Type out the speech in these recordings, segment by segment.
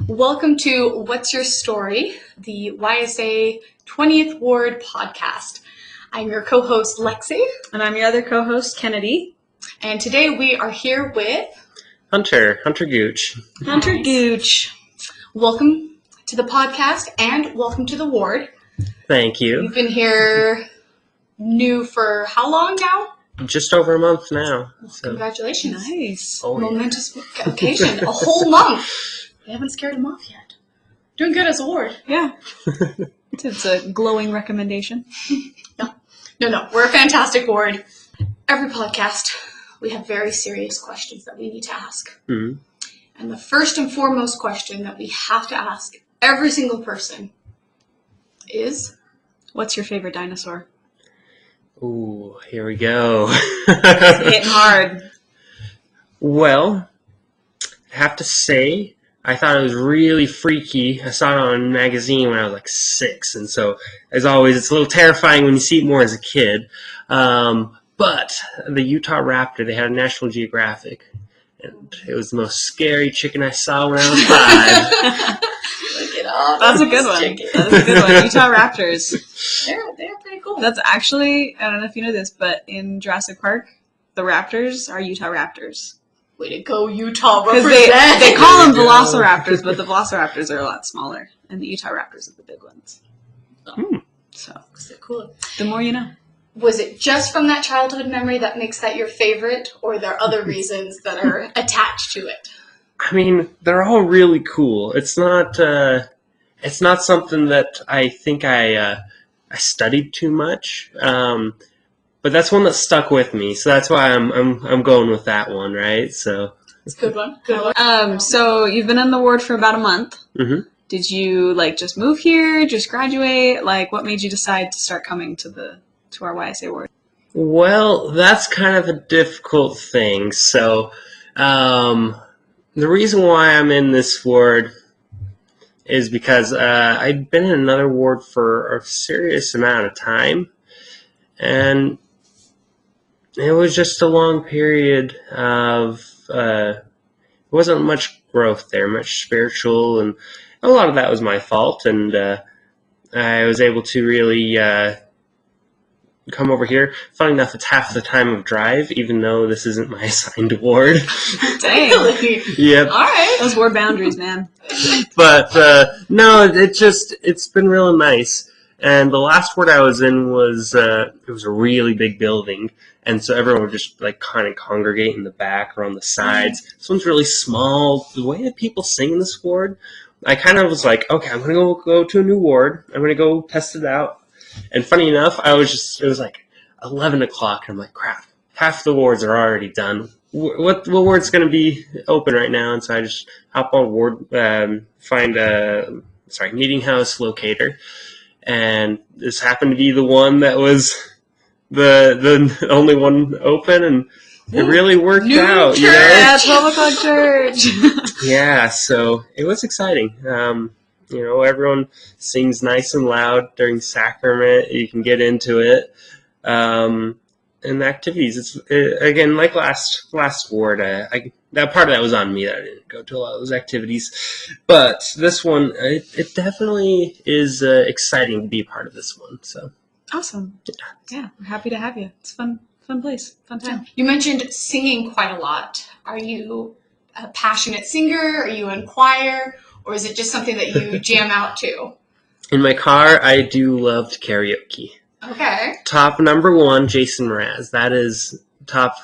Welcome to What's Your Story, the YSA 20th Ward podcast. I'm your co-host, Lexi. And I'm your other co-host, Kennedy. And today we are here with... Hunter Gooch. Hunter Gooch. Welcome to the podcast and welcome to the ward. Thank you. You've been here new for how long now? Just over a month now. So. Congratulations. Nice. Momentous occasion. A whole month. We haven't scared him off yet. Doing good as a ward. Yeah. It's a glowing recommendation. No. We're a fantastic ward. Every podcast, we have very serious questions that we need to ask. Mm-hmm. And the first and foremost question that we have to ask every single person is... What's your favorite dinosaur? Ooh, here we go. It's hitting hard. Well, I have to say, I thought it was really freaky. I saw it on a magazine when I was like 6, and so, as always, it's a little terrifying when you see it more as a kid. But the Utah Raptor, they had a National Geographic, and it was the most scary chicken I saw when I was 5. Look at all That's a good one. That's a good one. Utah Raptors. They're pretty cool. That's actually, I don't know if you know this, but in Jurassic Park, the Raptors are Utah Raptors. Way to go, Utah. Because they call them Velociraptors, but the Velociraptors are a lot smaller, and the Utah Raptors are the big ones. So cool. The more you know. Was it just from that childhood memory that makes that your favorite, or are there other reasons that are attached to it? I mean, they're all really cool. It's not something that I think I studied too much. But that's one that stuck with me, so that's why I'm going with that one, right? So it's a good one. So you've been in the ward for about a month. Mm-hmm. Did you just move here, just graduate? What made you decide to start coming to our YSA ward? Well, that's kind of a difficult thing. So the reason why I'm in this ward is because I'd been in another ward for a serious amount of time, and it was just a long period of, it wasn't much growth there, much spiritual, and a lot of that was my fault, and I was able to really come over here. Funny enough, it's half the time of drive, even though this isn't my assigned ward. Dang. Yep. All right. Those ward boundaries, man. But, no, it's been real nice. And the last ward I was in was, it was a really big building. And so everyone would just kind of congregate in the back or on the sides. This one's really small. The way that people sing in this ward, I kind of was like, okay, I'm going to go to a new ward. I'm going to go test it out. And funny enough, it was 11 o'clock. And I'm like, crap, half the wards are already done. What ward's going to be open right now? And so I just hop on ward, find meeting house locator. And this happened to be the one that was the only one open, and it really worked out. Church. You know? Yeah, 12 o'clock church. Yeah, so it was exciting. Everyone sings nice and loud during sacrament. You can get into it. And the activities, again, like last ward, that part of that was on me that I didn't go to a lot of those activities. But this one, it definitely is exciting to be a part of this one. So Awesome. Yeah, we're happy to have you. It's fun place, fun time. You mentioned singing quite a lot. Are you a passionate singer? Are you in choir? Or is it just something that you jam out to? In my car, I do love karaoke. Okay. Top number 1, Jason Mraz. That is top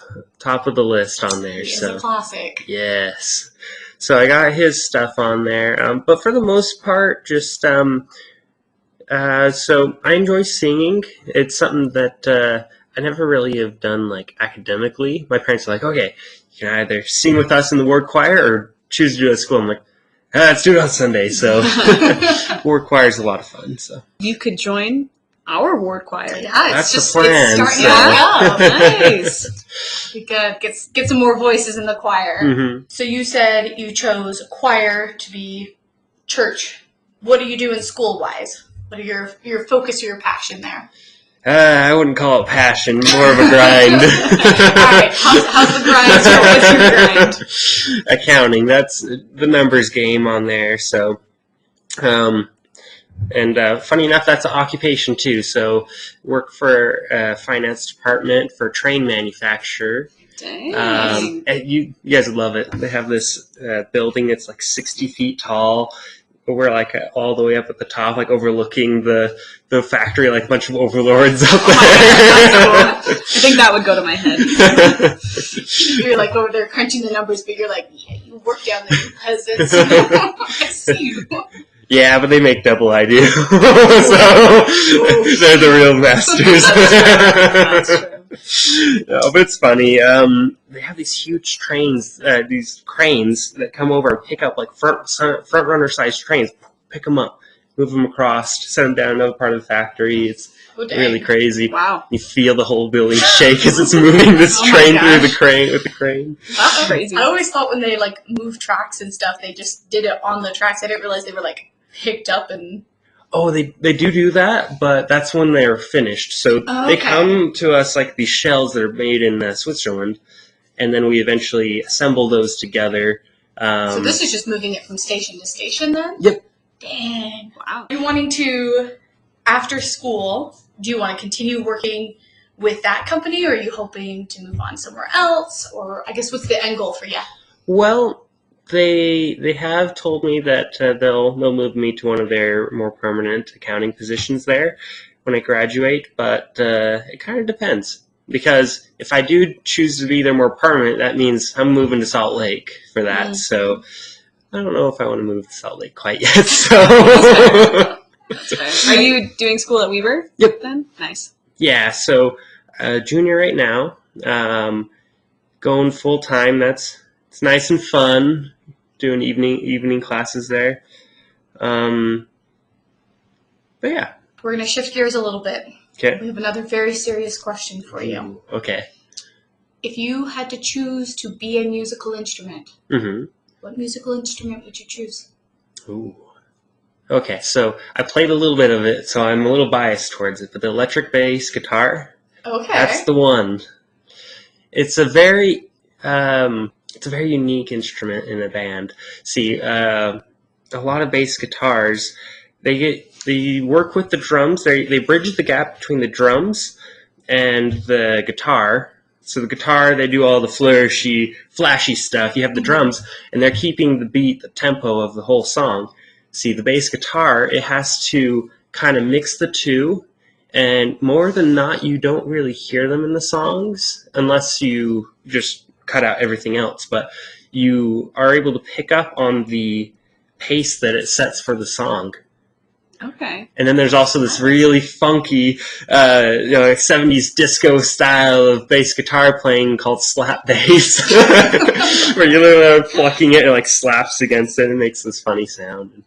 of the list on there. It's a classic. Yes. So I got his stuff on there. But for the most part, just so I enjoy singing. It's something that I never really have done academically. My parents are like, okay, you can either sing with us in the ward choir or choose to do it at school. I'm like, let's do it on Sunday. So ward choir is a lot of fun. So you could join our ward choir. Yeah, that's it's the plan. It's starting to go. Nice. We could get some more voices in the choir. Mm-hmm. So you said you chose choir to be church. What do you do in school-wise? What are your focus or your passion there? I wouldn't call it passion, more of a grind. All right, how's the grind? So what's your grind? Accounting, that's the numbers game on there. So, funny enough, that's an occupation too. So, work for a finance department for a train manufacturer. Dang. And you guys would love it. They have this building that's like 60 feet tall. We're like all the way up at the top, like overlooking the factory, like a bunch of overlords up there. That's cool. I think that would go to my head. You're like over there crunching the numbers, but you're like, yeah, you work down there, you peasants. I see you. Yeah, but they make double I do. So they're the real masters. That's true. No, but it's funny. They have these huge trains, these cranes that come over and pick up like front runner sized trains, pick them up, move them across, set them down another part of the factory. It's really crazy. Wow. You feel the whole building shake as it's moving this Oh my train through gosh. the crane with the crane. That's crazy. I always thought when they like move tracks and stuff, they just did it on the tracks. I didn't realize they were like picked up and. Oh, they do that, but that's when they're finished. So Oh, they okay. come to us like these shells that are made in Switzerland, and then we eventually assemble those together. So this is just moving it from station to station then? Yep. Dang. Wow. Are you wanting to, after school, do you want to continue working with that company, or are you hoping to move on somewhere else? Or I guess what's the end goal for you? Well, they have told me that they'll move me to one of their more permanent accounting positions there when I graduate, but it kind of depends. Because if I do choose to be there more permanent, that means I'm moving to Salt Lake for that. Mm. So I don't know if I want to move to Salt Lake quite yet. So That's fair. Are you doing school at Weber? Yep. Then? Nice. yeah, so junior right now, going full time. It's nice and fun doing evening classes there. But yeah, We're going to shift gears a little bit. okay. We have another very serious question for you. Okay. If you had to choose to be a musical instrument, Mm-hmm. what musical instrument would you choose? Ooh. Okay, so I played a little bit of it, so I'm a little biased towards it. But the electric bass guitar, Okay. that's the one. It's a very unique instrument in a band. See, a lot of bass guitars, they work with the drums. They bridge the gap between the drums and the guitar. So the guitar, they do all the flashy stuff. You have the drums, and they're keeping the beat, the tempo of the whole song. See, the bass guitar, it has to kind of mix the two, and more than not, you don't really hear them in the songs unless you just cut out everything else. But you are able to pick up on the pace that it sets for the song. Okay. And then there's also this really funky, 70s disco style of bass guitar playing called slap bass, where you're literally plucking it and it like slaps against it and makes this funny sound. And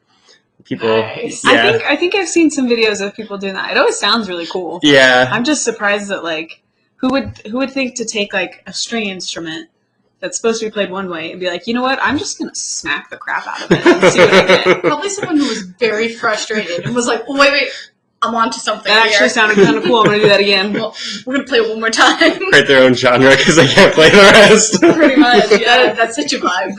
people, Nice. yeah, I think I've seen some videos of people doing that. It always sounds really cool. yeah. I'm just surprised that like who would think to take like a string instrument that's supposed to be played one way and be like, you know what, I'm just gonna smack the crap out of it and see what I get. Probably someone who was very frustrated and was like, oh, wait, I'm onto something That here. actually sounded kind of cool. I'm gonna do that again. Well, we're going to play it one more time. Write their own genre because they can't play the rest. Pretty much. Yeah, that's such a vibe.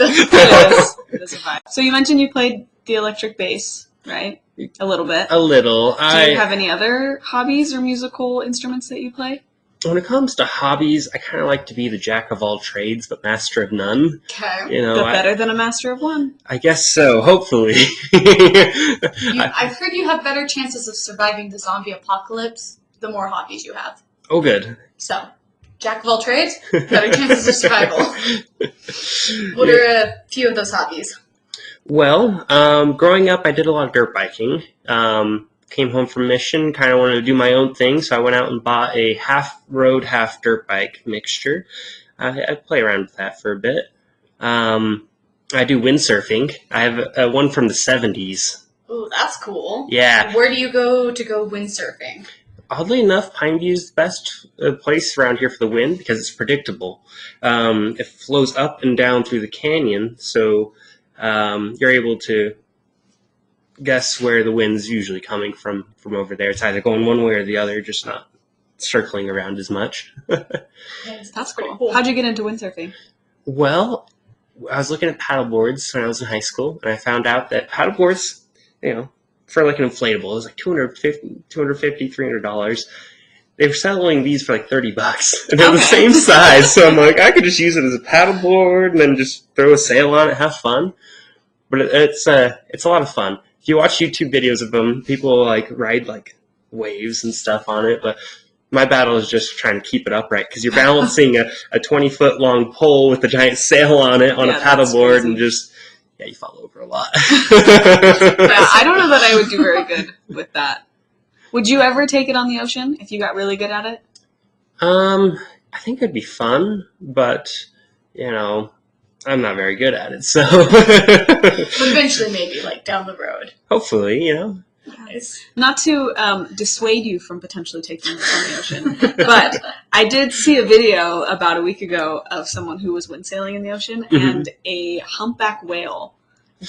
It is a vibe. So you mentioned you played the electric bass, right? A little bit. A little. Do you have any other hobbies or musical instruments that you play? When it comes to hobbies, I kind of like to be the jack of all trades, but master of none. Okay. You know, But better than a master of one. I guess so. Hopefully. I've heard you have better chances of surviving the zombie apocalypse the more hobbies you have. Oh, good. So, jack of all trades, better chances of survival. What are a few of those hobbies? Well, growing up, I did a lot of dirt biking. Came home from mission, kind of wanted to do my own thing, so I went out and bought a half road, half dirt bike mixture. I play around with that for a bit. I do windsurfing. I have one from the 70s. Ooh, that's cool. Yeah. Where do you go to go windsurfing? Oddly enough, Pineview's the best place around here for the wind because it's predictable. It flows up and down through the canyon, so you're able to guess where the wind's usually coming from over there. It's either going one way or the other, just not circling around as much. That's pretty cool. How'd you get into windsurfing? Well, I was looking at paddle boards when I was in high school, and I found out that paddle boards, for like an inflatable, it was like $250, $300. They were selling these for like $30, and they're the same size. So I'm like, I could just use it as a paddle board and then just throw a sail on it, have fun. But it's a lot of fun. If you watch YouTube videos of them, people like ride like waves and stuff on it, but my battle is just trying to keep it upright because you're balancing a 20-foot long pole with a giant sail on it on a paddleboard and just, you fall over a lot. I don't know that I would do very good with that. Would you ever take it on the ocean if you got really good at it? I think it'd be fun, but, I'm not very good at it, so. But eventually maybe, like, down the road. Hopefully, Nice. Not to dissuade you from potentially taking this on the ocean, but I did see a video about a week ago of someone who was windsailing in the ocean, and a humpback whale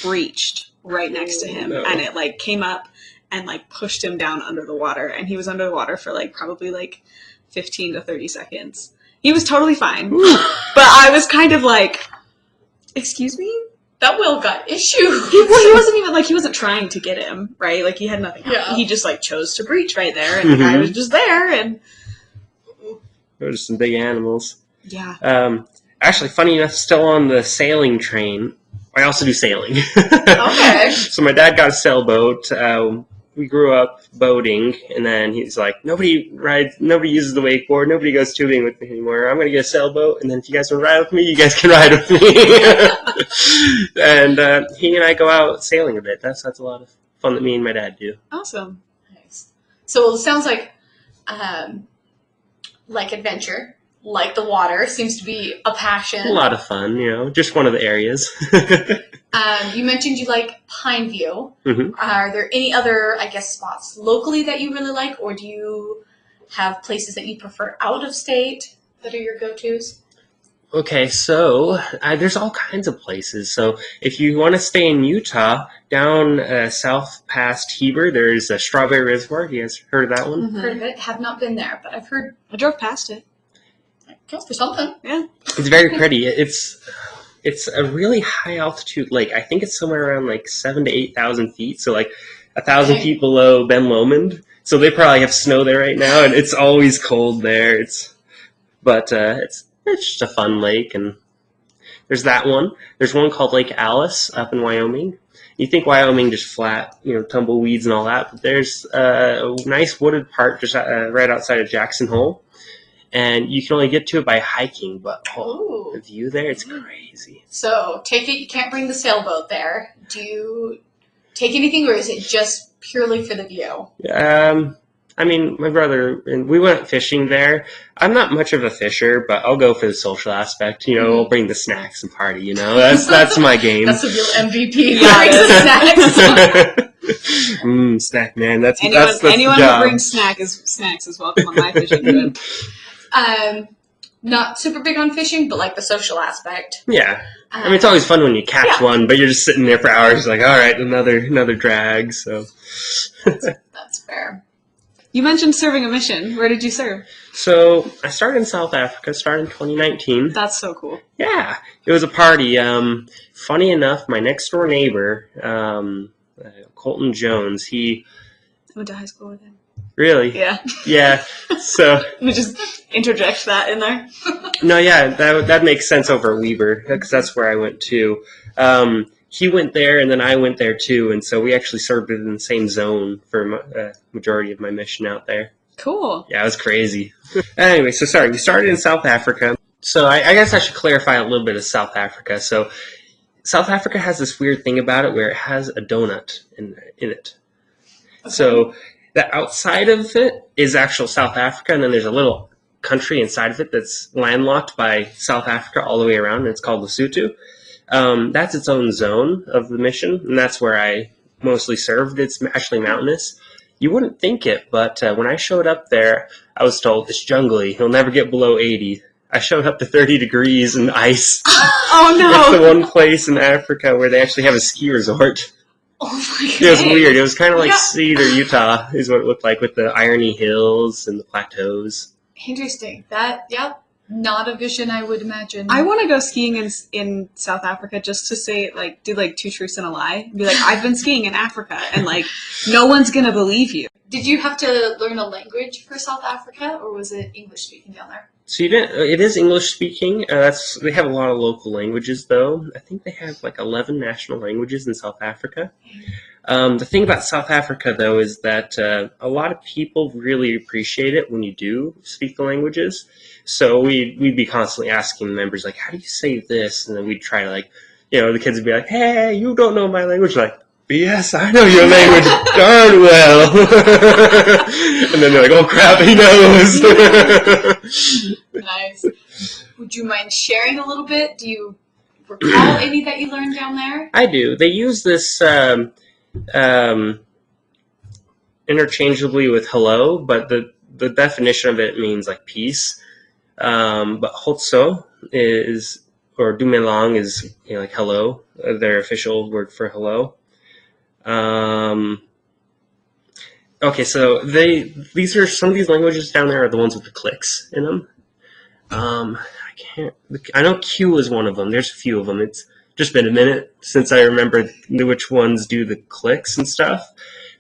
breached right next to him, and it like came up and like pushed him down under the water, and he was under the water for like probably like 15 to 30 seconds. He was totally fine, but I was kind of like, excuse me? That whale got issues. He wasn't even like, he wasn't trying to get him, right? Like he had nothing. Yeah. He just like chose to breach right there, and the guy was just there, and those are some big animals. yeah. Actually, funny enough, still on the sailing train, I also do sailing. Okay. So my dad got a sailboat. We grew up boating, and then he's like, nobody uses the wakeboard, nobody goes tubing with me anymore. I'm going to get a sailboat, and then if you guys want to ride with me, you guys can ride with me. And he and I go out sailing a bit. That's a lot of fun that me and my dad do. Awesome. Nice. So it sounds like adventure, like the water, seems to be a passion. A lot of fun, just one of the areas. You mentioned you like Pineview. Mhm. Are there any other, spots locally that you really like, or do you have places that you prefer out of state that are your go-tos? Okay, so there's all kinds of places. So if you want to stay in Utah, down south past Heber, there's a Strawberry Reservoir. You guys heard of that one? Mhm. Heard of it? Have not been there, but I've heard I drove past it. it counts for something. Yeah. It's very pretty. It's a really high altitude lake. I think it's somewhere around like 7,000 to 8,000 feet. So like 1,000 feet below Ben Lomond. So they probably have snow there right now, and it's always cold there. It's just a fun lake, and there's that one. There's one called Lake Alice up in Wyoming. You think Wyoming just flat, tumbleweeds and all that, but there's a nice wooded part just right outside of Jackson Hole. And you can only get to it by hiking, but the view there, it's crazy. So take it, you can't bring the sailboat there. Do you take anything, or is it just purely for the view? My brother, and we went fishing there. I'm not much of a fisher, but I'll go for the social aspect. I'll bring the snacks and party, That's my game. That's the real MVP. Yeah, Brings the snacks. Snack man. That's Anyone the who job. brings snacks is welcome on my fishing trip. Not super big on fishing, but like the social aspect. Yeah. It's always fun when you catch one, but you're just sitting there for hours like, all right, another drag. So That's fair. You mentioned serving a mission. Where did you serve? So I started in South Africa, started in 2019. That's so cool. Yeah, it was a party. Funny enough, my next door neighbor, Colton Jones, he I went to high school with him. really, Yeah. So Let me just interject that in there. no, yeah, that makes sense over at Weber because that's where I went to. He went there, and then I went there too, and so we actually served in the same zone for majority of my mission out there. Cool. Yeah, it was crazy. Anyway, so sorry, we started in South Africa. So I guess I should clarify a little bit of South Africa. So South Africa has this weird thing about it where it has a donut in it. Okay. So the outside of it is actual South Africa, and then there's a little country inside of it that's landlocked by South Africa all the way around, and it's called Lesotho. That's its own zone of the mission, and that's where I mostly served. It's actually mountainous. You wouldn't think it, but when I showed up there, I was told it's jungly. You'll never get below 80. I showed up to 30 degrees and ice. Oh, no. It's the one place in Africa where they actually have a ski resort. Oh my It was goodness. weird. It was kind of like Yeah. Cedar, Utah, is what it looked like with the Irony Hills and the plateaus. Interesting. That, yep, not a vision I would imagine. I want to go skiing in South Africa just to say, like, do like 2 truths and a lie. Be like, I've been skiing in Africa, and like, no one's gonna believe you. Did you have to learn a language for South Africa, or was it English speaking down there? So you didn't. It is English speaking. They have a lot of local languages, though. I think they have like 11 national languages in South Africa. The thing about South Africa, though, is that a lot of people really appreciate it when you do speak the languages. So we'd be constantly asking the members, like, how do you say this? And then we'd try to, like, the kids would be like, hey, you don't know my language. Like, yes, I know your language darn well. And then they're like, oh, crap, he knows. Nice. Would you mind sharing a little bit? Do you recall any that you learned down there? I do. They use this interchangeably with hello, but the definition of it means like peace. But Hotso or Dumelang is like hello, their official word for hello. Okay, so these are some of these languages down there are the ones with the clicks in them. I know Q is one of them. There's a few of them. It's just been a minute since I remember which ones do the clicks and stuff.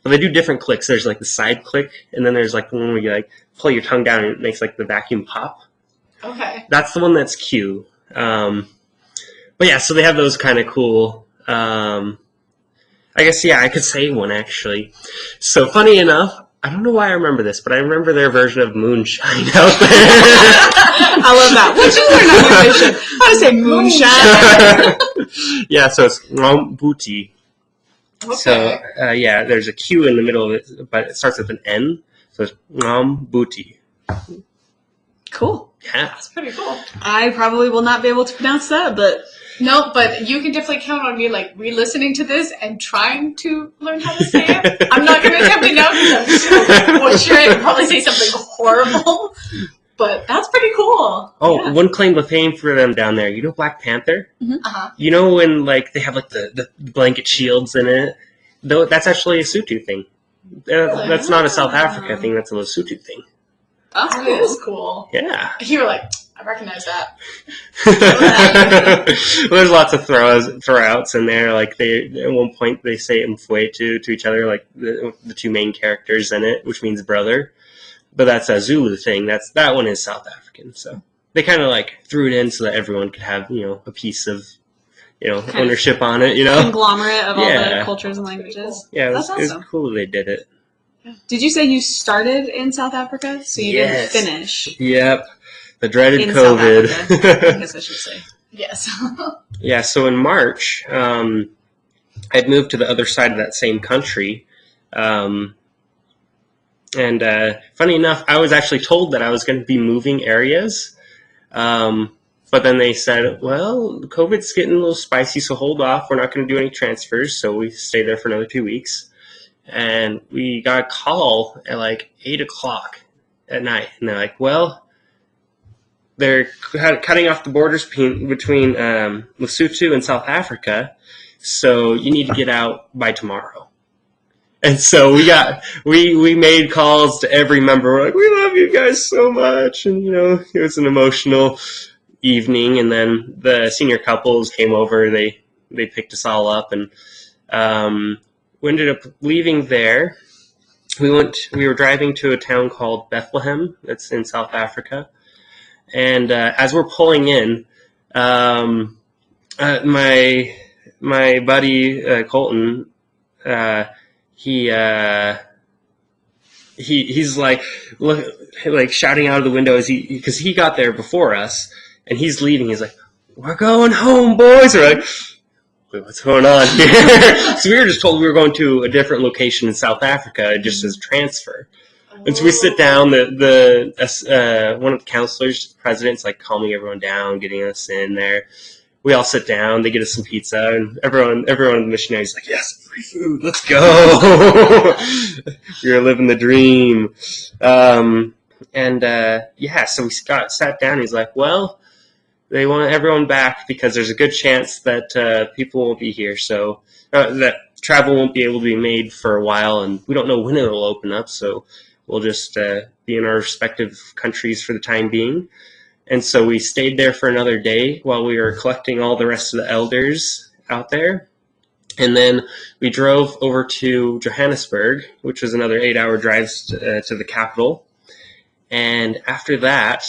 But they do different clicks. There's like the side click, and then there's like the one where you like pull your tongue down and it makes like the vacuum pop. Okay. That's the one that's Q. But yeah, so they have those kind of cool. I guess, yeah, I could say one actually. So funny enough, I don't know why I remember this, but I remember their version of moonshine out there. I love that. What'd you learn on your vision? How to say moonshine? Yeah, so it's Ngombuti. Okay. So, yeah, there's a Q in the middle of it, but it starts with an N. So it's Ngombuti. Cool. Yeah. That's pretty cool. I probably will not be able to pronounce that, but No, but you can definitely count on me, like, re-listening to this and trying to learn how to say it. I'm not going to attempt it now because I'm so butcher it and probably say something horrible. But that's pretty cool. Oh, Yeah. one claim to fame for them down there. You know Black Panther? Uh-huh. You know when like they have like the blanket shields in it? Though that's actually a Lesotho thing. That's not a South Africa thing. That's a Lesotho thing. that's That cool. is cool. Yeah. You were like, I recognize that. There's lots of throwouts in there. Like at one point they say "mfwetu" to each other, like the two main characters in it, which means brother. But that's a Zulu thing. That one is South African. So they kind of like threw it in so that everyone could have a piece of ownership on it. Conglomerate of all Yeah. the cultures and languages. Yeah, it That's was awesome. cool they did it. Did you say you started in South Africa? So you Yes. didn't finish Yep, the dreaded in South Africa, I COVID. guess I should say. Yes. Yeah, so in March, I'd moved to the other side of that same country. And funny enough, I was actually told that I was going to be moving areas. But then they said, well, COVID's getting a little spicy, so hold off. We're not going to do any transfers. So we stayed there for another 2 weeks. And we got a call at like 8 o'clock at night. And they're like, well, they're cutting off the borders between Lesotho and South Africa. So you need to get out by tomorrow. And so we made calls to every member. We're like, we love you guys so much. And, it was an emotional evening. And then the senior couples came over. They picked us all up. And we ended up leaving there. We were driving to a town called Bethlehem. That's in South Africa. And as we're pulling in, my buddy Colton, he's like shouting out of the window because he got there before us, and he's leaving. He's like, "We're going home, boys." We're like, "Wait, what's going on here?" So we were just told we were going to a different location in South Africa just as a transfer. And so we sit down. The one of the counselors, the president's like calming everyone down, getting us in there. We all sit down. They get us some pizza, and everyone in the missionary's like, "Yes, free food. Let's go." You're living the dream. So we sat down. He's like, "Well, they want everyone back because there's a good chance that people won't be here. So that travel won't be able to be made for a while, and we don't know when it'll open up, so we'll just be in our respective countries for the time being. And so we stayed there for another day while we were collecting all the rest of the elders out there. And then we drove over to Johannesburg, which was another 8-hour drive to the capital. And after that,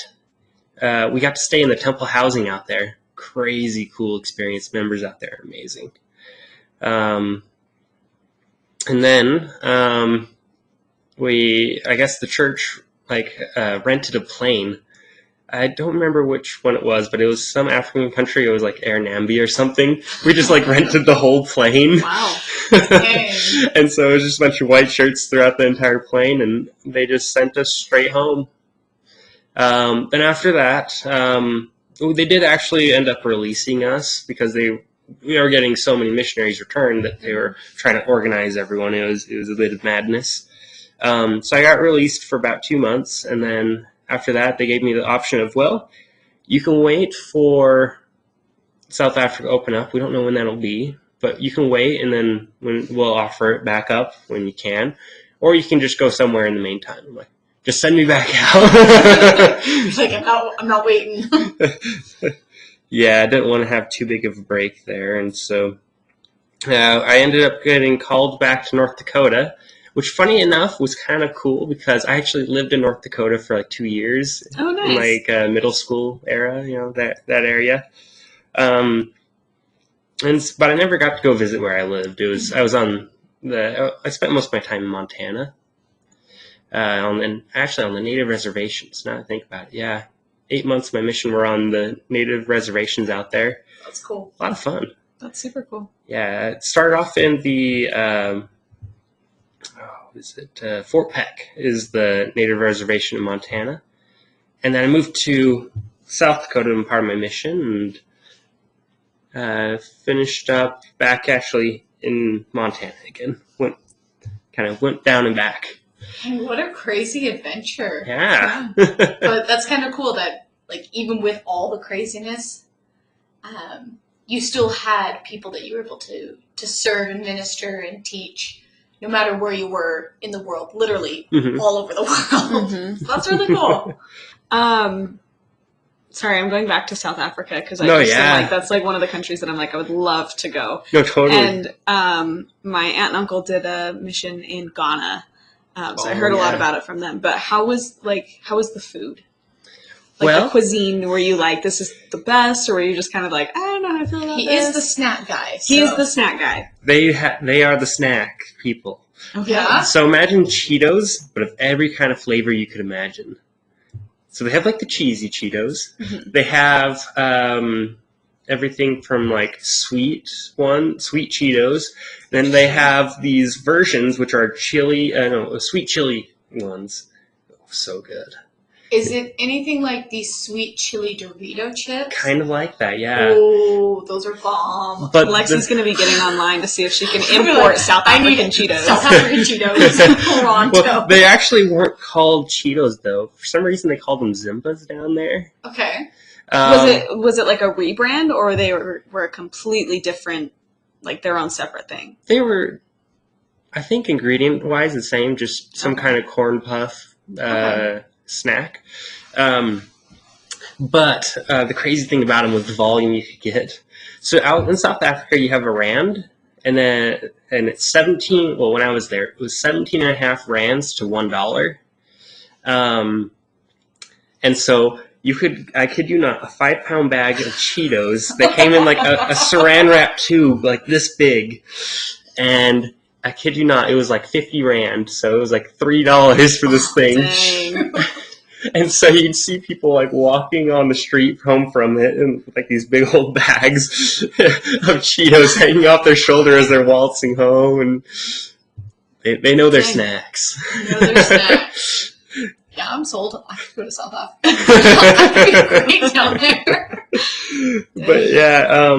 we got to stay in the temple housing out there. Crazy cool experience. Members out there are amazing. And then I guess the church rented a plane. I don't remember which one it was, but it was some African country. It was like Air Namibia or something. We just rented the whole plane. Wow. And so it was just a bunch of white shirts throughout the entire plane, and they just sent us straight home. Then after that, they did actually end up releasing us because we were getting so many missionaries returned that they were trying to organize everyone. It was a bit of madness. So I got released for about 2 months, and then after that, they gave me the option of, well, you can wait for South Africa to open up. We don't know when that'll be, but you can wait, and then we'll offer it back up when you can, or you can just go somewhere in the meantime. I'm like, just send me back out. I'm not waiting. Yeah, I didn't want to have too big of a break there, and so I ended up getting called back to North Dakota, which, funny enough, was kind of cool because I actually lived in North Dakota for 2 years. Oh, nice. In middle school era, that area. But I never got to go visit where I lived. I spent most of my time in Montana. On the native reservations. Now I think about it, yeah, 8 months of my mission were on the native reservations out there. That's cool. A lot of fun. That's super cool. Yeah, it started off in the Fort Peck is the native reservation in Montana, and then I moved to South Dakota in part of my mission, and finished up back actually in Montana again. Went down and back. And what a crazy adventure. Yeah. But that's kind of cool that, even with all the craziness, you still had people that you were able to serve and minister and teach, no matter where you were in the world, literally all over the world. So that's really cool. Sorry, I'm going back to South Africa because that's one of the countries that I would love to go. No, totally. And my aunt and uncle did a mission in Ghana. So I heard a lot about it from them. But how was the food? The cuisine, were you this is the best, or were you just kind of I don't know how I feel about this? He is the snack guy. He is the snack guy. They are the snack people. Okay. Yeah. So imagine Cheetos, but of every kind of flavor you could imagine. So they have the cheesy Cheetos. Mm-hmm. They have everything from sweet Cheetos. Then they have these versions which are sweet chili ones. Oh, so good. Is it anything like these sweet chili Dorito chips? Kind of like that, yeah. Oh, those are bomb. But Lexi's going to be getting online to see if she can import South African Cheetos. South African Cheetos. Toronto. Well, they actually weren't called Cheetos, though. For some reason, they called them Zimbas down there. Okay. Was it a rebrand, or they were a completely different, their own separate thing? They were, I think, ingredient-wise the same, just some kind of corn puff snack. But the crazy thing about them was the volume you could get. So out in South Africa, you have a rand, and it's 17. Well, when I was there, it was 17.5 rands to $1. And so you could, I kid you not, a 5-pound bag of Cheetos that came in a saran wrap tube this big, and I kid you not, it was 50 rand, so it was $3 for this thing. Dang. And so you'd see people walking on the street home from it, and with these big old bags of Cheetos hanging off their shoulder as they're waltzing home, and they know their snacks. They know their snacks. Yeah, I'm sold. I could go to South Africa. That'd be great down there. But yeah,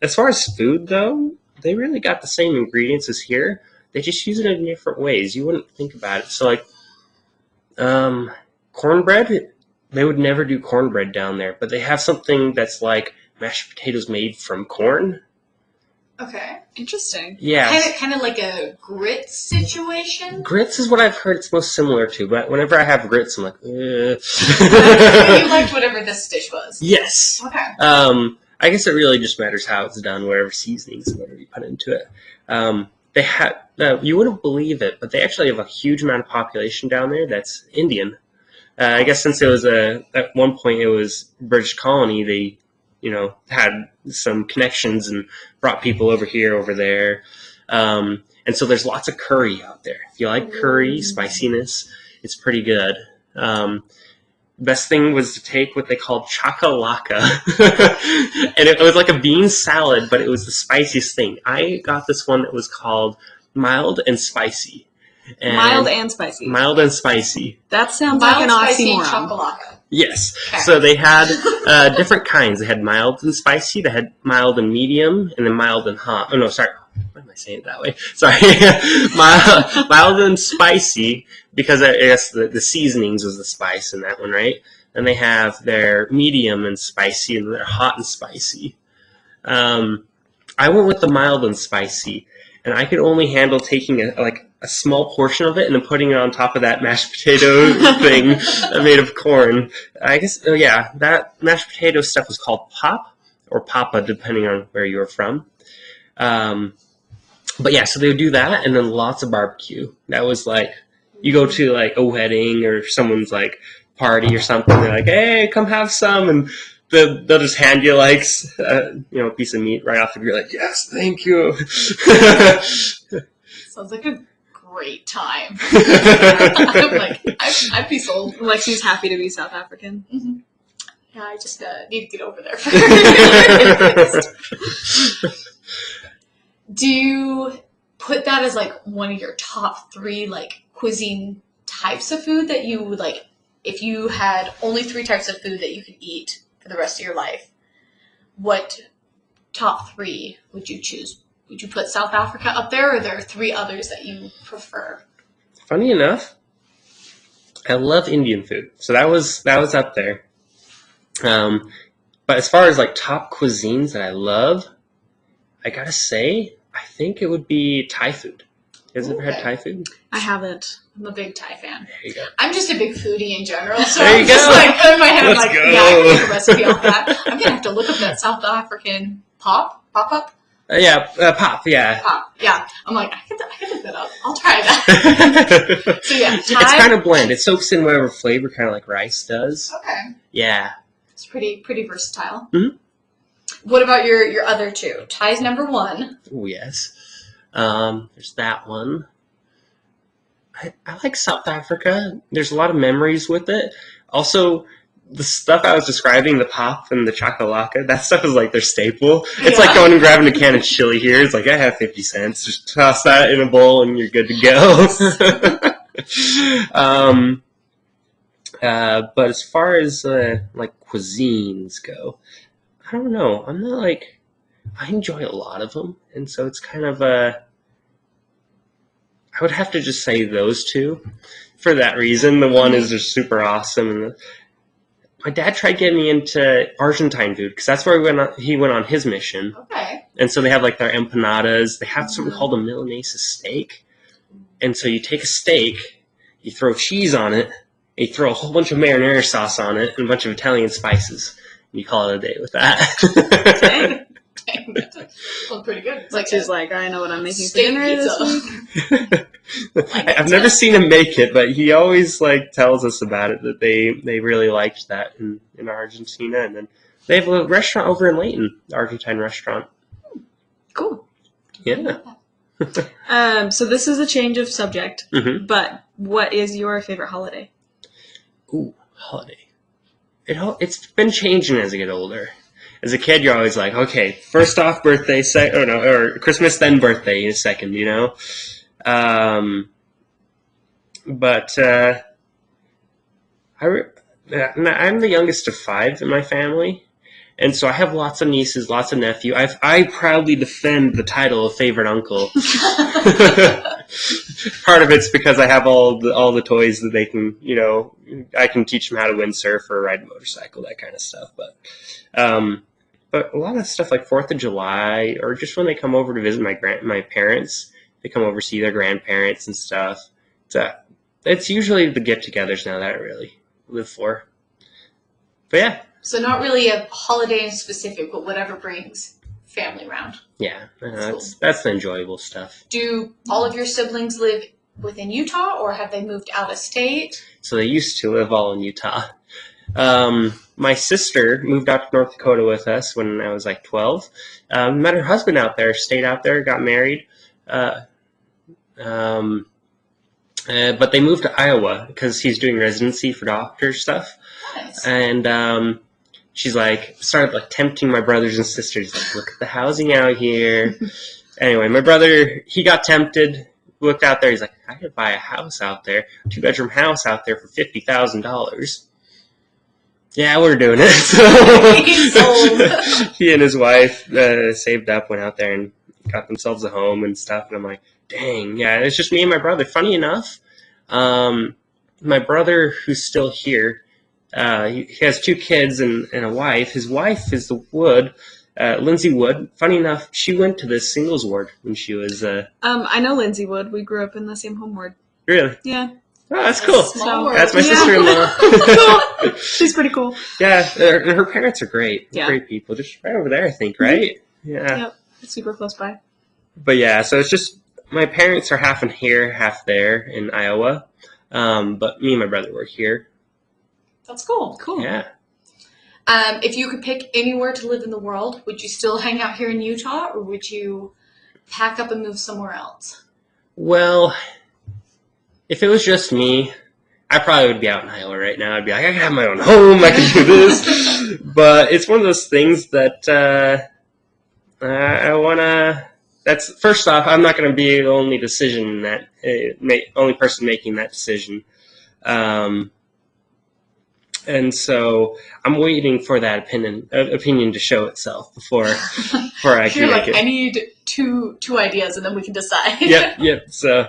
as far as food though, they really got the same ingredients as here. They just use it in different ways. You wouldn't think about it. So cornbread, they would never do cornbread down there, but they have something that's mashed potatoes made from corn. Okay. Interesting. Yeah. Kind of like a grit situation. Grits is what I've heard it's most similar to, but whenever I have grits, I'm like, You ugh. liked whatever this dish was. Yes. Okay. I guess it really just matters how it's done, whatever seasonings, whatever you put into it. They have, you wouldn't believe it, but they actually have a huge amount of population down there that's Indian. I guess since it was at one point it was British colony, they, had some connections and brought people over here, over there. And so there's lots of curry out there. If you like curry, spiciness, it's pretty good. Best thing was to take what they called chakalaka. And it was like a bean salad, but it was the spiciest thing. I got this one that was called mild and spicy. Mild and spicy. Mild and spicy. That sounds Mild, like an spicy, oxymoron. chocolate. Yes. Okay. So they had different kinds. They had mild and spicy. They had mild and medium, and then mild and hot. Oh, no, sorry. Why am I saying it that way? Sorry. mild and spicy, because I guess the seasonings was the spice in that one, right? And they have their medium and spicy, and their hot and spicy. I went with the mild and spicy, and I could only handle taking a small portion of it and then putting it on top of that mashed potato thing made of corn. I guess, that mashed potato stuff was called pop or papa, depending on where you were from. But yeah, so they would do that, and then lots of barbecue. That was like, you go to like a wedding or someone's like party or something, they're like, hey, come have some, and they'll just hand you like a piece of meat right off the grill, like, yes, thank you. Sounds like a great time. I'm like, I'd be sold. Lexi's happy to be South African. Mm-hmm. Yeah, I just need to get over there first. Do you put that as like one of your top 3 like cuisine types of food that you would like, if you had only 3 types of food that you could eat for the rest of your life, what top 3 would you choose? Would you put South Africa up there, or are there 3 others that you prefer? Funny enough, I love Indian food, so that was up there. But as far as like top cuisines that I love, I gotta say, I think it would be Thai food. You guys ever had Thai food? I haven't. I'm a big Thai fan. There you go. I'm just a big foodie in general, so There you I'm just go. like in my head, Let's I'm like, go. yeah, I can make a recipe off that. I'm gonna have to look up that South African pop up. Pop, yeah. Pop. Yeah, I'm like, I can look that up. I'll try that. So yeah, It's Thai. kind of bland. It soaks in whatever flavor, kind of like rice does. Okay, Yeah. it's pretty versatile. Mhm. What about your other 2? Thai's number 1. Oh, yes. There's that one. I like South Africa. There's a lot of memories with it. Also, the stuff I was describing, the pop and the chakalaka, that stuff is like their staple. It's like going and grabbing a can of chili here. It's like, I have 50 cents. Just toss that in a bowl and you're good to go. But as far as like cuisines go, I don't know. I'm not like, I enjoy a lot of them, and so it's kind of I would have to just say those 2 for that reason. The one is just super awesome, and my dad tried getting me into Argentine food because that's where he went on his mission. Okay. And so they have like their empanadas. They have something called a Milanese steak, and so you take a steak, you throw cheese on it, and you throw a whole bunch of marinara sauce on it and a bunch of Italian spices. You call it a day with that. Dang. Dang, that's pretty good. It's Lexi's like, I know what I'm making for steak dinner pizza. this week. I've never seen him make it, but he always like tells us about it, that they really liked that in Argentina. And then they have a restaurant over in Layton, Argentine restaurant. Cool. Yeah. So this is a change of subject, Mm-hmm. but what is your favorite holiday? Ooh, holiday. It's been changing as I get older. As a kid, you're always like, okay, first off, birthday, or Christmas, then birthday in a second, you know? But I'm the youngest of 5 in my family, and so I have lots of nieces, lots of nephews. I proudly defend the title of favorite uncle. Part of it's because I have all the toys that they can, I can teach them how to windsurf or ride a motorcycle, that kind of stuff. But but a lot of stuff like 4th of July, or just when they come over to visit my parents, they come over to see their grandparents and stuff. It's usually the get-togethers now that I really live for. But yeah. So not really a holiday in specific, but whatever brings family around. Yeah, That's that's the enjoyable stuff. Do all of your siblings live within Utah, or have they moved out of state? So they used to live all in Utah. My sister moved out to North Dakota with us when I was like 12. Met her husband out there, stayed out there, got married. But they moved to Iowa because he's doing residency for doctor stuff. Nice. And she's like, started like tempting my brothers and sisters, like, look at the housing out here. Anyway, my brother, he got tempted, looked out there, he's like, I could buy a house out there, 2-bedroom house out there for $50,000. Yeah, we're doing it. So he and his wife saved up, went out there and got themselves a home and stuff. And I'm like, dang, yeah, it's just me and my brother. Funny enough, my brother, who's still here, he has 2 kids and a wife. His wife is Lindsay Wood. Funny enough, she went to the singles ward when she was... I know Lindsay Wood. We grew up in the same home ward. Really? Yeah. Oh, that's cool. Small world. That's my Yeah. sister-in-law. She's pretty cool. Yeah, her parents are great. Yeah. Great people. Just right over there, I think, right? Yeah. Yep. Super close by. But yeah, so it's just my parents are half in here, half there in Iowa. But me and my brother were here. That's cool. Cool. Yeah. If you could pick anywhere to live in the world, would you still hang out here in Utah, or would you pack up and move somewhere else? Well, if it was just me, I probably would be out in Iowa right now. I'd be like, I can have my own home, I can do this. But it's one of those things that I want to... That's first off, I'm not going to be the only only person making that decision. And so I'm waiting for that opinion to show itself before I can You're make like, it. I need two ideas, and then we can decide. Yep. So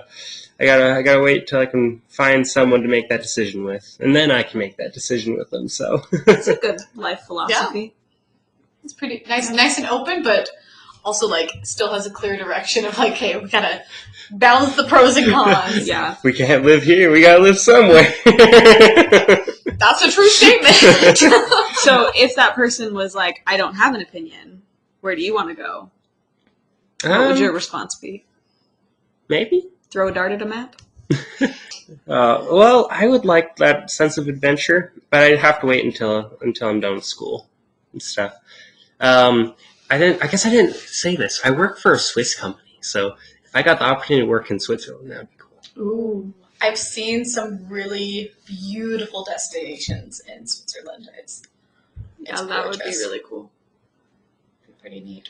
I gotta wait till I can find someone to make that decision with, and then I can make that decision with them. So It's a good life philosophy. It's pretty nice and open, but also like still has a clear direction of like, hey, we gotta balance the pros and cons. Yeah. we can't live here. We gotta live somewhere. That's a true statement. So if that person was like, I don't have an opinion, where do you want to go? What would your response be? Maybe. Throw a dart at a map? Well, I would like that sense of adventure, but I'd have to wait until I'm done with school and stuff. I guess I didn't say this. I work for a Swiss company, so if I got the opportunity to work in Switzerland, that'd be cool. Ooh, I've seen some really beautiful destinations in Switzerland. It's Yeah, that would be gorgeous. really cool. Pretty neat.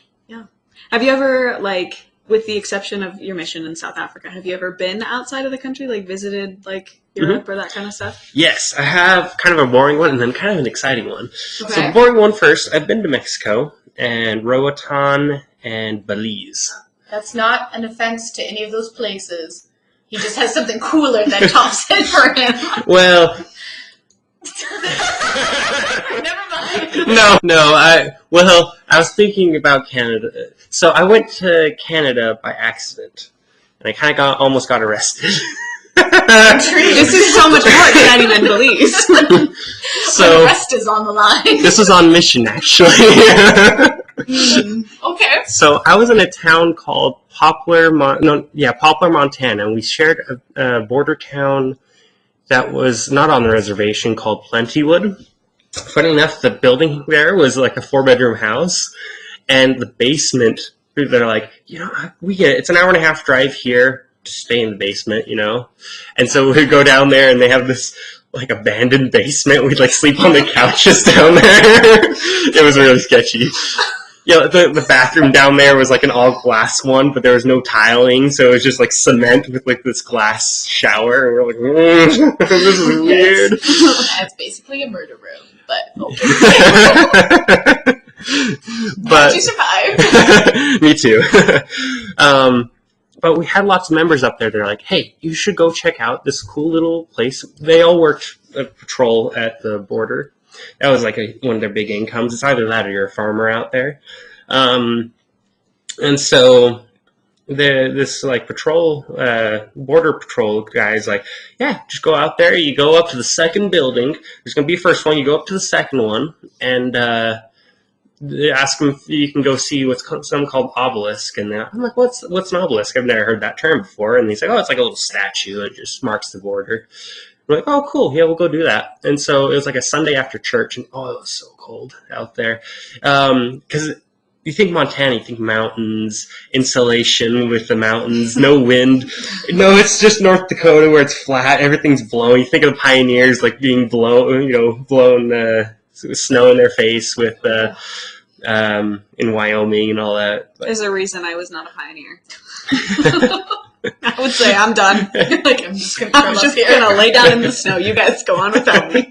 Have you ever, like, with the exception of your mission in South Africa, have you ever been outside of the country, like visited, like, Europe or that kind of stuff? Yes, I have kind of a boring one and then kind of an exciting one. So Okay. the boring one first, I've been to Mexico and Roatan and Belize. That's not an offense to any of those places. He just has something cooler that tops it for him. Well, Never mind. no, I was thinking about Canada. So I went to Canada by accident, and I kind of almost got arrested. This is so much more exciting than Belize. The So rest is on the line. this was on mission, actually. Okay. So I was in a town called Poplar, Montana, and we shared a border town that was not on the reservation called Plentywood. Funny enough, the building there was like a 4-bedroom house, and the basement, they're like, we get it. It's an hour and a half drive here to stay in the basement, And so we'd go down there, and they have this like abandoned basement. We'd like sleep on the couches down there. It was really sketchy. Yeah, the bathroom down there was like an all glass one, but there was no tiling, so it was just like cement with like this glass shower. And we're like, this is weird. That's basically a murder room, but okay. But You survived. me too. But we had lots of members up there. They're like, hey, you should go check out this cool little place. They all worked a patrol at the border. That was like one of their big incomes. It's either that or you're a farmer out there. And so this like border patrol guy's like, yeah, just go out there. You go up to the second building. There's going to be a first one. You go up to the second one and they ask him if you can go see what's something called obelisk. And I'm like, what's an obelisk? I've never heard that term before. And he's like, oh, it's like a little statue. It just marks the border. We're like, oh, cool. Yeah, we'll go do that. And so it was like a Sunday after church, and oh, it was so cold out there. Because you think Montana, you think mountains, insulation with the mountains, no wind. No, it's just North Dakota where it's flat, everything's blowing. You think of the pioneers like being blown snow in their face with in Wyoming and all that. But There's a reason I was not a pioneer. I would say I'm done. Like, I'm just gonna I'm just gonna lay down in the snow. You guys go on without me.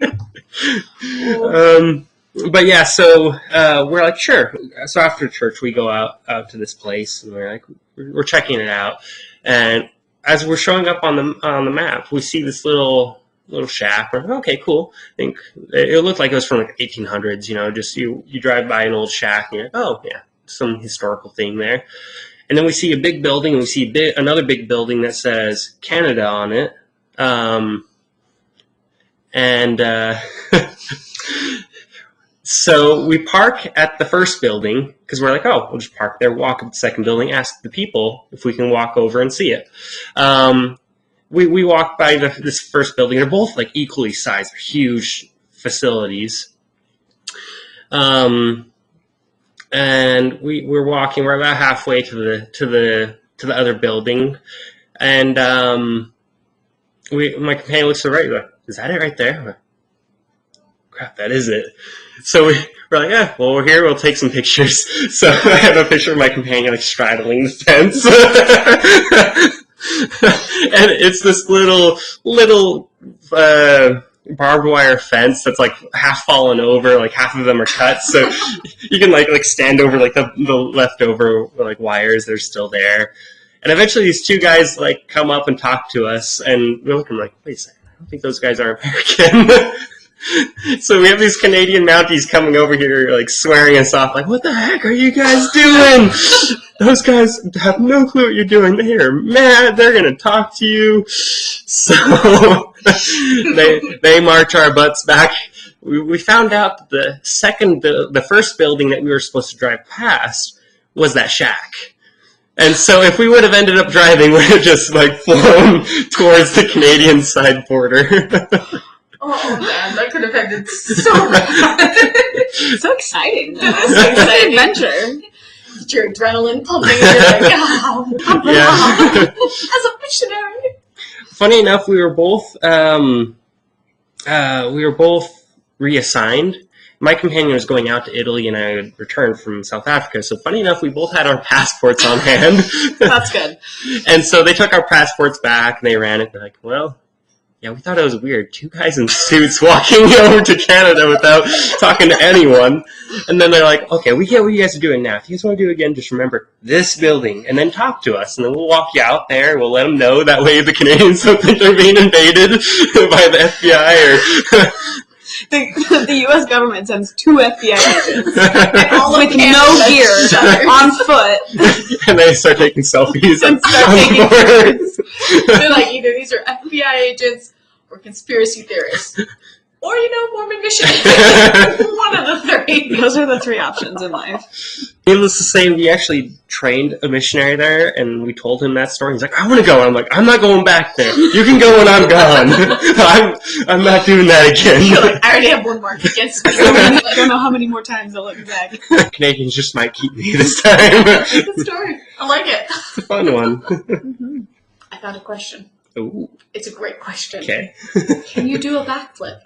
But yeah, so we're like, sure. So after church, we go out to this place, and we're like, we're checking it out. And as we're showing up on the map, we see this little shack. We're like, okay, cool. I think it looked like it was from like 1800s. Just you drive by an old shack, and you're like, oh yeah, some historical thing there. And then we see a big building, and we see another big building that says Canada on it. So we park at the first building because we're like, oh, we'll just park there, walk up the second building, ask the people if we can walk over and see it. We walk by this first building. They're both like equally sized. They're huge facilities. And we're walking. We're about halfway to the other building, and my companion looks to the right. Like, is that it right there? Like, crap, that is it. So we're like, yeah, well, we're here. We'll take some pictures. So I have a picture of my companion like straddling the fence, and it's this little barbed wire fence that's like half fallen over, like half of them are cut, so you can like stand over like the leftover like wires. They're still there, and eventually these two guys like come up and talk to us, and we're looking like, wait a second, I don't think those guys are American. So we have these Canadian Mounties coming over here like swearing us off, like, what the heck are you guys doing? Those guys have no clue what you're doing. They're mad. They're going to talk to you. So they march our butts back. We found out that the first building that we were supposed to drive past was that shack. And so if we would have ended up driving, we would have just like flown towards the Canadian side border. Oh man, that could have ended so bad. So exciting. That is so exciting. Adventure. Your adrenaline pumping, and you're like, oh, Yeah. as a missionary. Funny enough, we were both reassigned. My companion was going out to Italy, and I had returned from South Africa. So funny enough, we both had our passports on hand. That's good. And so they took our passports back, and they ran it. They're like, well, yeah, we thought it was weird. 2 guys in suits walking over to Canada without talking to anyone. And then they're like, okay, we get what you guys are doing now. If you guys want to do it again, just remember this building and then talk to us. And then we'll walk you out there. We'll let them know. That way the Canadians don't think they're being invaded by the FBI or... The U.S. government sends 2 FBI agents And all with of no gear on foot. And they start taking selfies And start on taking board. They're like, either these are FBI agents or conspiracy theorists. Or, Mormon missionaries. One of the 3. Those are the 3 options in life. Needless to say, we actually trained a missionary there, and we told him that story. He's like, I want to go. I'm like, I'm not going back there. You can go when I'm gone. I'm not doing that again. You're like, I already have one mark against me. I don't know how many more times I'll look back. Canadians just might keep me this time. Good story. I like it. It's a fun one. I found a question. Ooh, It's a great question. okay. Can you do a backflip?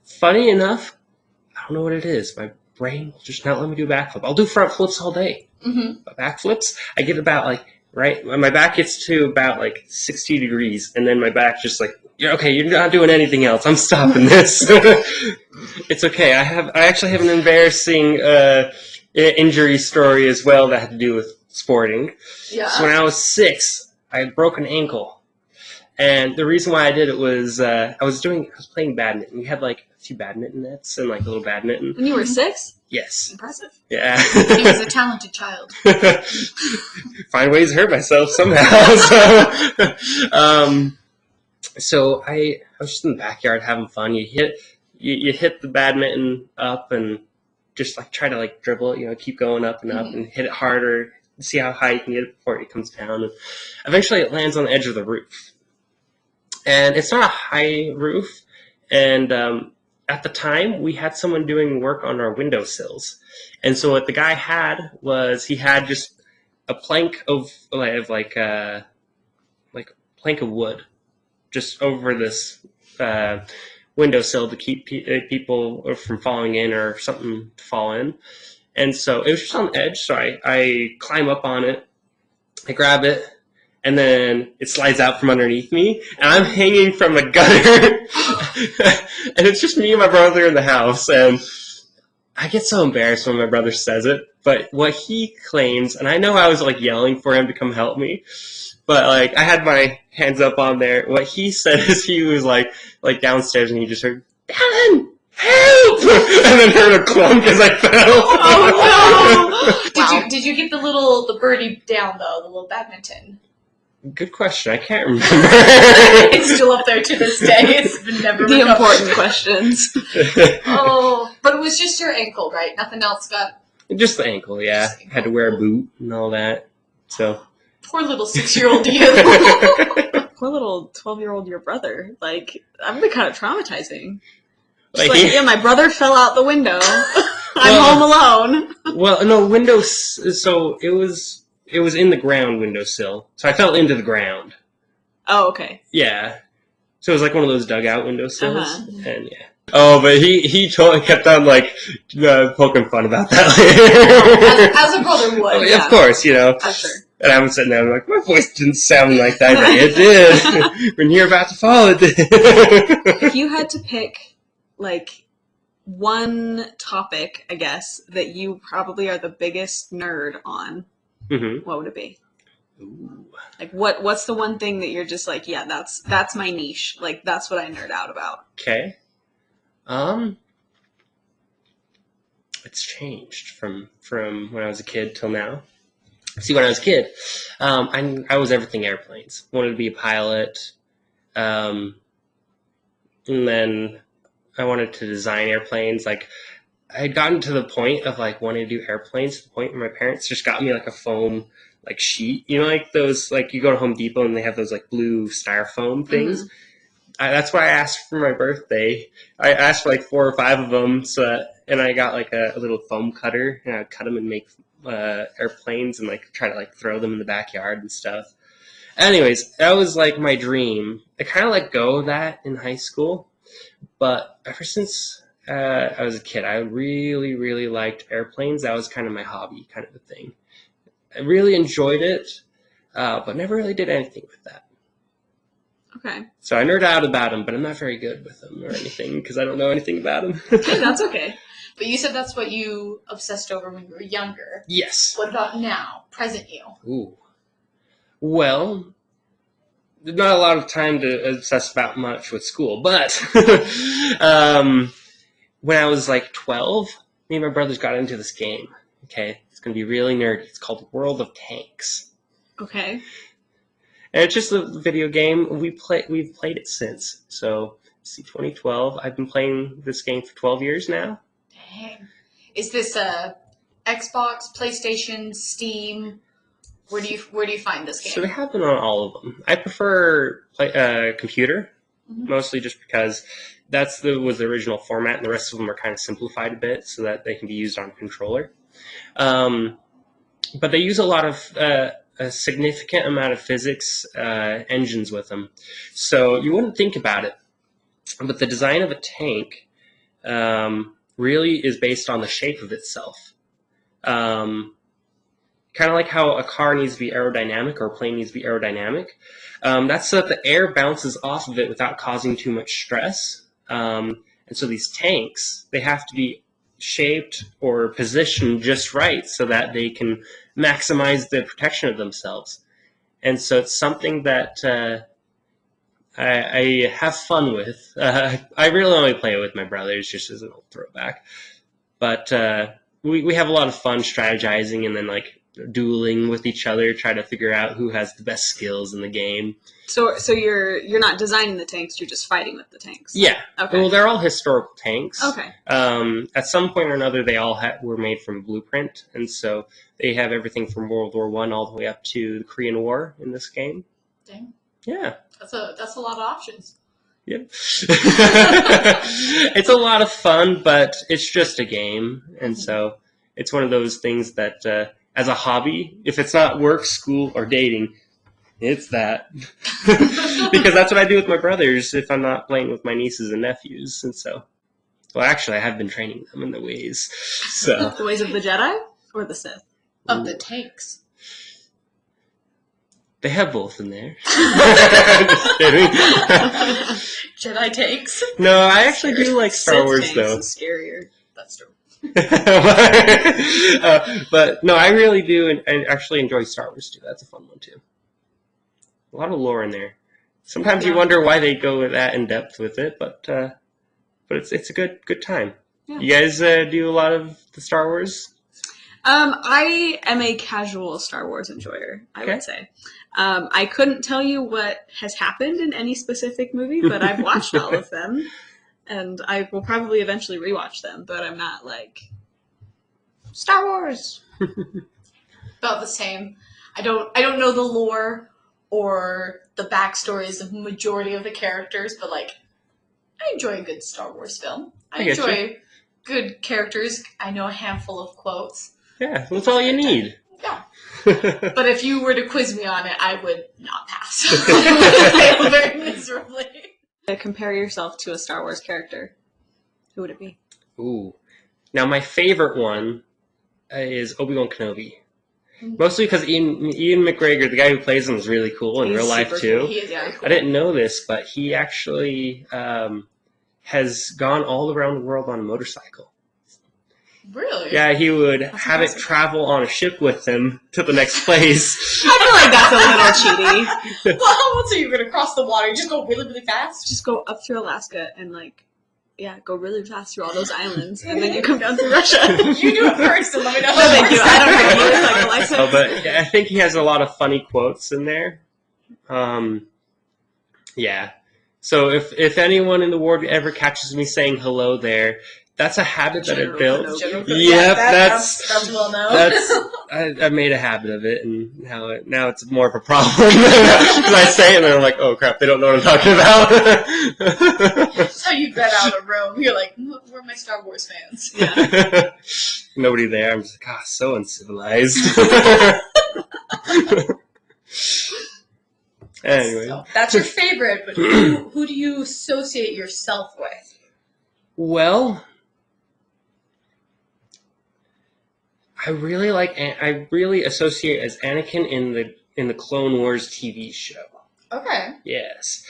Funny enough, I don't know what it is. My brain will just not let me do a backflip. I'll do front flips all day. Mm-hmm. But backflips, I get about my back gets to about 60 degrees, and then my back just like, okay, you're not doing anything else. I'm stopping this. It's okay. I actually have an embarrassing injury story as well that had to do with sporting. Yeah. So when I was 6, I had broken an ankle. And the reason why I did it was I was playing badminton. We had like a few badminton nets and like a little badminton. When you were 6? Yes. Impressive. Yeah. He was a talented child. Find ways to hurt myself somehow. So I was just in the backyard having fun. You hit the badminton up and just like try to like dribble it, keep going up and up and hit it harder. See how high you can get it before it comes down. And eventually it lands on the edge of the roof. And it's not a high roof. And at the time, we had someone doing work on our windowsills. And so what the guy had was he had just a plank of plank of wood just over this windowsill to keep people from falling in or something to fall in. And so it was just on the edge. So I climb up on it, I grab it, and then it slides out from underneath me, and I'm hanging from the gutter. And it's just me and my brother in the house, and I get so embarrassed when my brother says it, but what he claims, and I know I was like yelling for him to come help me, but like I had my hands up on there. What he said is he was like downstairs and he just heard, "Dallin, help!" and then heard a clunk as I fell. Oh no! Did you get the birdie down though, the little badminton? Good question. I can't remember. It's still up there to this day. It's been never The recovered. important questions. Oh, but it was just your ankle, right? Nothing else got. Just the ankle, yeah. Had to wear a boot and all that. So Poor little 6-year-old you. Poor little 12-year-old your brother. Like, that would be kind of traumatizing. like, Like, yeah, my brother fell out the window. I'm home alone. well, no, windows. So it was in the ground windowsill. So I fell into the ground. Oh, okay. Yeah. So it was like one of those dugout windowsills. Uh-huh. And yeah. Oh, but he totally kept on like poking fun about that. As a brother would. Oh, yeah, yeah. of course, I'm sure. And I'm sitting there like, my voice didn't sound like that. Like, it did. When you're about to fall, it did. If you had to pick, like, one topic, I guess, that you probably are the biggest nerd on, Mm-hmm. what would it be? Ooh. Like, what's the one thing that you're just like, yeah, that's my niche. Like, that's what I nerd out about. Okay. It's changed from when I was a kid till now. See, when I was a kid, I was everything airplanes. Wanted to be a pilot, and then I wanted to design airplanes. Like, I had gotten to the point of like wanting to do airplanes to the point where my parents just got me like a foam like sheet. Like those, like you go to Home Depot and they have those like blue styrofoam things. That's why I asked for my birthday. I asked for like 4 or 5 of them, and I got like a little foam cutter, and I'd cut them and make airplanes and like try to like throw them in the backyard and stuff. Anyways, that was like my dream. I kind of let go of that in high school, but ever since I was a kid, I really, really liked airplanes. That was kind of my hobby, kind of a thing. I really enjoyed it, but never really did anything with that. Okay. So I nerd out about them, but I'm not very good with them or anything because I don't know anything about them. Hey, that's okay. But you said that's what you obsessed over when you were younger. Yes. What about now, present you? Ooh. Well, there's not a lot of time to obsess about much with school, but when I was like 12, me and my brothers got into this game. Okay, it's going to be really nerdy. It's called World of Tanks. Okay. And it's just a video game. We've played it since. So, see, 2012. I've been playing this game for 12 years now. Dang. Is this Xbox, PlayStation, Steam? Where do you find this game? So they have been on all of them. I prefer computer, mostly just because was the original format, and the rest of them are kind of simplified a bit so that they can be used on a controller. But they use a lot of a significant amount of physics engines with them. So you wouldn't think about it, but the design of a tank really is based on the shape of itself. Kind of like how a car needs to be aerodynamic or a plane needs to be aerodynamic. That's so that the air bounces off of it without causing too much stress. And so these tanks, they have to be shaped or positioned just right so that they can maximize the protection of themselves. And so it's something that I have fun with. I really only play it with my brothers, just as an old throwback. But we have a lot of fun strategizing and then like dueling with each other, try to figure out who has the best skills in the game. So you're not designing the tanks, you're just fighting with the tanks. Yeah. Okay. Well, they're all historical tanks. Okay. At some point or another, they all were made from Blueprint, and so they have everything from World War I all the way up to the Korean War in this game. Dang, Yeah. that's a lot of options. Yep. It's a lot of fun, but it's just a game, and so it's one of those things that, as a hobby, if it's not work, school, or dating, it's that. Because that's what I do with my brothers if I'm not playing with my nieces and nephews, and so. Well, actually, I have been training them in the ways. So The ways of the Jedi or the Sith? Of the tanks. they have both in there. Just kidding. Jedi tanks. No, I actually do like Star Sith Wars, tanks though. is scarier. That's true. But no, I really do, and I actually enjoy Star Wars too. That's a fun one too. A lot of lore in there. Sometimes you Yeah. wonder why they go that in depth with it, but it's a good time. Yeah. You guys do a lot of the Star Wars? I am a casual Star Wars enjoyer, I Okay. would say. I couldn't tell you what has happened in any specific movie, but I've watched all of them, and I will probably eventually rewatch them, but I'm not like, Star Wars! About the same. I don't know the lore or the backstories of the majority of the characters, but like I enjoy a good Star Wars film. I get enjoy good characters. I know a handful of quotes. Yeah, that's all you need. Yeah. But if you were to quiz me on it, I would not pass. I would fail very miserably. Compare yourself to a Star Wars character. Who would it be? Ooh. Now, my favorite one is Obi-Wan Kenobi. Mostly because Ian McGregor, the guy who plays him, is really cool in He's real life, super too. cool. He is very cool. I didn't know this, but he actually has gone all around the world on a motorcycle. Really? Yeah, he would That's have it impressive. travel on a ship with him to the next place. I feel like that's a little cheaty. Well, how else are you going to cross the water? You just go really, really fast? Just go up through Alaska and go really fast through all those islands, and then you come down through Russia. You do it first and let me know. No, thank you. I don't have a motorcycle license. Oh, but I think he has a lot of funny quotes in there. Yeah. So if anyone in the ward ever catches me saying hello there, that's a habit that I General built. Kenobi. Yep, that's well known. I made a habit of it, and now it's more of a problem. Because I say it, and I'm like, oh crap, they don't know what I'm talking about. That's how you get out of Rome. You're like, where are my Star Wars fans? Yeah. Nobody there. I'm just like, so uncivilized. Anyway. So, that's your favorite, but who do you associate yourself with? Well, I really associate as Anakin in the Clone Wars TV show. Okay. Yes.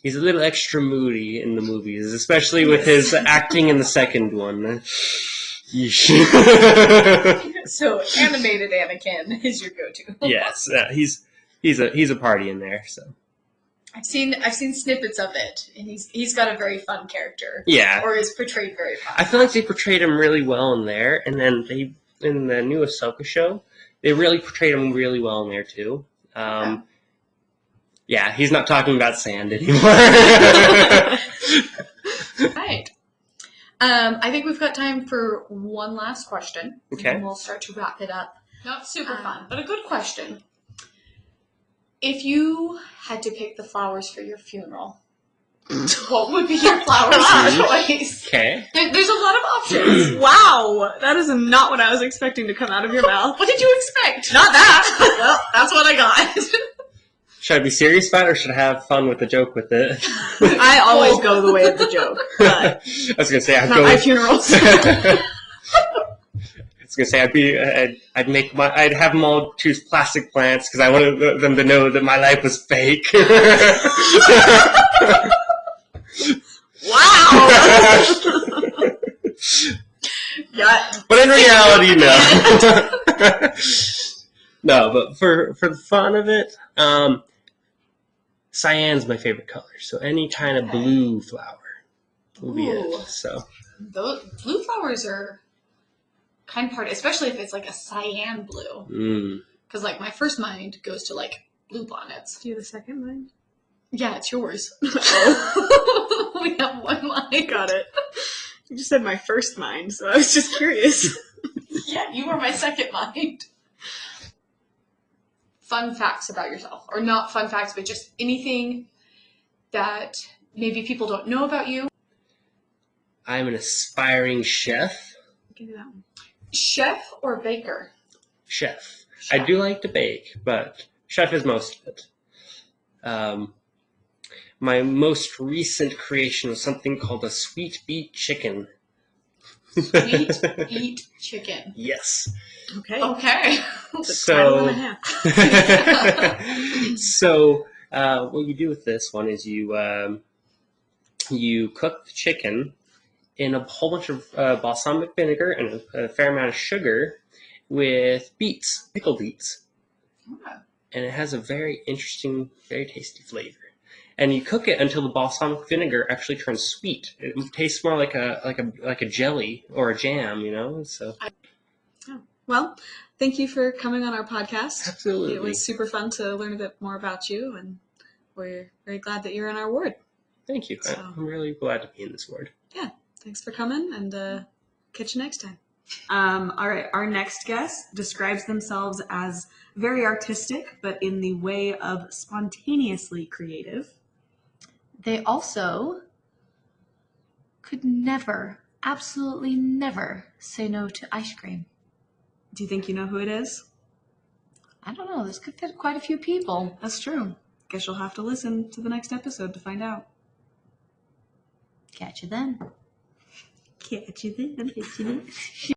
He's a little extra moody in the movies, especially with his acting in the second one. Yeesh. So animated Anakin is your go-to. Yes, he's a party in there. So I've seen snippets of it, and he's got a very fun character. yeah, Or is portrayed very fun. I feel like they portrayed him really well in there, and then in the new Ahsoka show, they really portrayed him really well in there too. Yeah, he's not talking about sand anymore. Right. I think we've got time for one last question. Okay. And then we'll start to wrap it up. Not super fun, but a good question. If you had to pick the flowers for your funeral, what would be your flowers of choice? Okay. There's a lot of options. Wow, that is not what I was expecting to come out of your mouth. What did you expect? Not that. Well, that's what I got. Should I be serious about it, or should I have fun with the joke with it? I always go the way of the joke, but I was gonna say I'd not go. my funerals. I was gonna say I'd have them all choose plastic plants because I wanted them to know that my life was fake. Wow. Yeah. But in reality, no. No, but for the fun of it, Cyan's my favorite color, so any kind of blue flower will be Ooh. it. So Those blue flowers are kind of hard, especially if it's like a cyan blue. Because like my first mind goes to like blue bonnets. Do you have a second mind? Yeah, it's yours. Oh, We have one mind. got it. You just said my first mind, so I was just curious. Yeah, you are my second mind. Fun facts about yourself, or not fun facts, but just anything that maybe people don't know about you. I'm an aspiring chef. Give you that one. Chef or baker? Chef. I do like to bake, but chef is most of it. My most recent creation was something called a sweet beet chicken. Sweet beet chicken. Yes. Okay. Okay. It's a title and a half. So what you do with this one is you cook the chicken in a whole bunch of balsamic vinegar and a fair amount of sugar with beets, pickled beets. Okay. And it has a very interesting, very tasty flavor. And you cook it until the balsamic vinegar actually turns sweet. It tastes more like a jelly or a jam, you know. So Well, thank you for coming on our podcast. absolutely, It was super fun to learn a bit more about you, and we're very glad that you're in our ward. Thank you. So- I'm really glad to be in this ward. Thanks for coming, and catch you next time. All right, our next guest describes themselves as very artistic, but in the way of spontaneously creative. They also could never, absolutely never say no to ice cream. Do you think you know who it is? I don't know, this could fit quite a few people. That's true. Guess you'll have to listen to the next episode to find out. Catch you then. Catch you then.